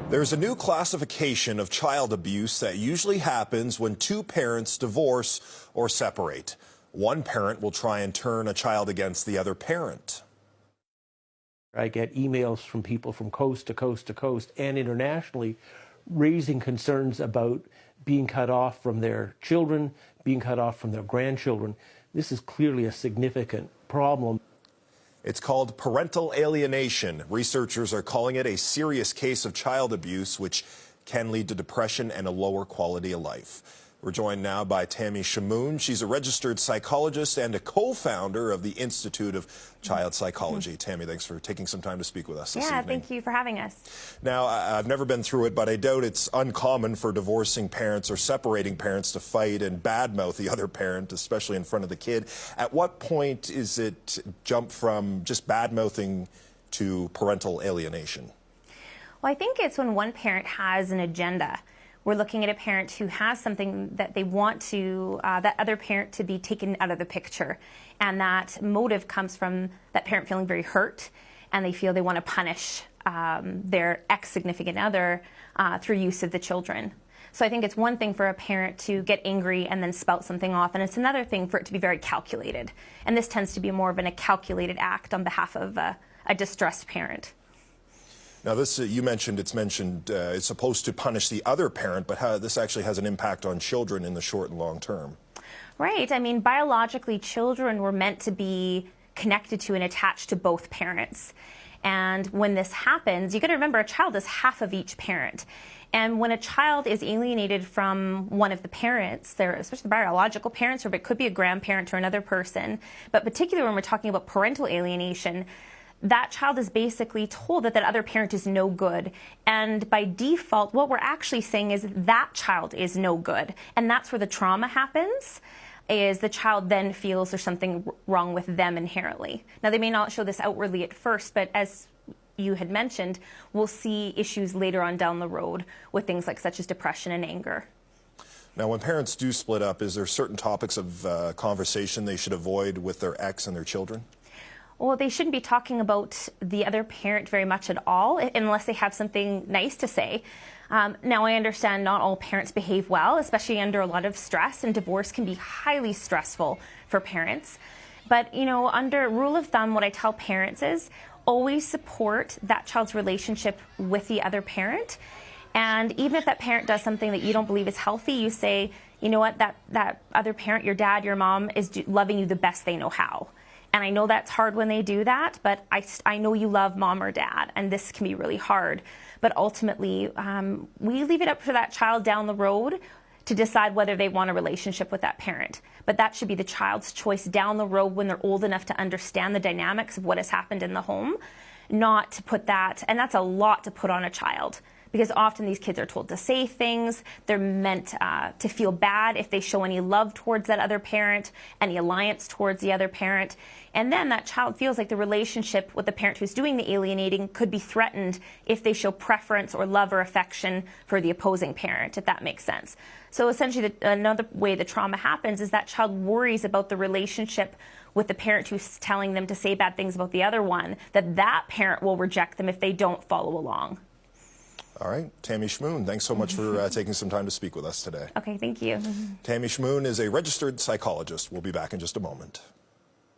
There's a new classification of child abuse that usually happens when two parents divorce or separate. One parent will try and turn a child against the other parent. I get emails from people from coast to coast to coast and internationally raising concerns about being cut off from their children, being cut off from their grandchildren. This is clearly a significant problem. It's called parental alienation. Researchers are calling it a serious case of child abuse, which can lead to depression and a lower quality of life. We're joined now by Tammy Schamuhn. She's a registered psychologist and a co-founder of the Institute of Child Psychology. Tammy, thanks for taking some time to speak with us this evening. Thank you for having us. Now, I've never been through it, but I doubt it's uncommon for divorcing parents or separating parents to fight and badmouth the other parent, especially in front of the kid. At what point is it jump from just badmouthing to parental alienation? Well, I think it's when one parent has an agenda. We're looking at a parent who has something that they want to, that other parent to be taken out of the picture. And that motive comes from that parent feeling very hurt, and they feel they want to punish their ex-significant other through use of the children. So I think it's one thing for a parent to get angry and then spout something off, and it's another thing for it to be very calculated. And this tends to be more of a calculated act on behalf of a distressed parent. Now, this you mentioned, it's supposed to punish the other parent, but this actually has an impact on children in the short and long term. Right. I mean, biologically, children were meant to be connected to and attached to both parents. And when this happens, you got to remember a child is half of each parent. And when a child is alienated from one of the parents, especially the biological parents, or it could be a grandparent or another person, but particularly when we're talking about parental alienation, that child is basically told that that other parent is no good. And by default, what we're actually saying is that child is no good. And that's where the trauma happens, is the child then feels there's something wrong with them inherently. Now, they may not show this outwardly at first, but as you had mentioned, we'll see issues later on down the road with things like such as depression and anger. Now, when parents do split up, is there certain topics of conversation they should avoid with their ex and their children? Well, they shouldn't be talking about the other parent very much at all, unless they have something nice to say. Now, I understand not all parents behave well, especially under a lot of stress, and divorce can be highly stressful for parents. But, you know, under rule of thumb, what I tell parents is always support that child's relationship with the other parent. And even if that parent does something that you don't believe is healthy, you say, you know what, that other parent, your dad, your mom, is loving you the best they know how. And I know that's hard when they do that, but I know you love mom or dad, and this can be really hard. But ultimately, we leave it up for that child down the road to decide whether they want a relationship with that parent. But that should be the child's choice down the road when they're old enough to understand the dynamics of what has happened in the home, not to put that, and that's a lot to put on a child. Because often these kids are told to say things. They're meant to feel bad if they show any love towards that other parent, any alliance towards the other parent. And then that child feels like the relationship with the parent who's doing the alienating could be threatened if they show preference or love or affection for the opposing parent, if that makes sense. So essentially, another way the trauma happens is that child worries about the relationship with the parent who's telling them to say bad things about the other one, that parent will reject them if they don't follow along. All right. Tammy Schamuhn, thanks so much for taking some time to speak with us today. Okay, thank you. Tammy Schamuhn is a registered psychologist. We'll be back in just a moment.